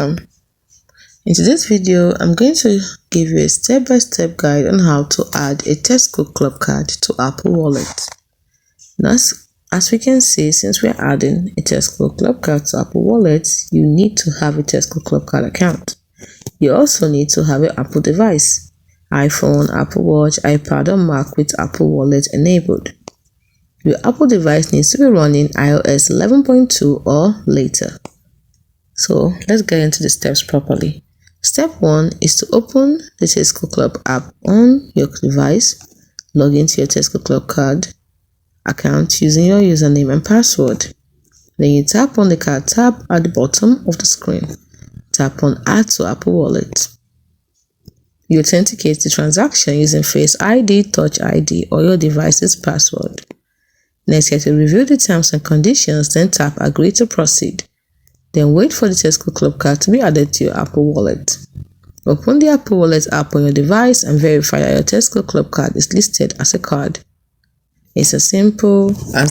welcome. In today's video, I'm going to give you a step-by-step guide on how to add a Tesco Club card to Apple Wallet. Now, as we can see, since we're adding a Tesco Club card to Apple Wallet, you need to have a Tesco Club card account. You also need to have an Apple device, iPhone, Apple Watch, iPad or Mac with Apple Wallet enabled. Your Apple device needs to be running iOS 11.2 or later. So let's get into the steps properly. Step 1 is to open the Tesco Club app on your device. Log into your Tesco Club card account using your username and password. Then you tap on the card tab at the bottom of the screen. Tap on Add to Apple Wallet. You authenticate the transaction using Face ID, Touch ID, or your device's password. Next, you have to review the terms and conditions, then tap Agree to proceed. Then wait for the Tesco Club card to be added to your Apple Wallet. Open the Apple Wallet app on your device and verify that your Tesco Club card is listed as a card. It's as simple as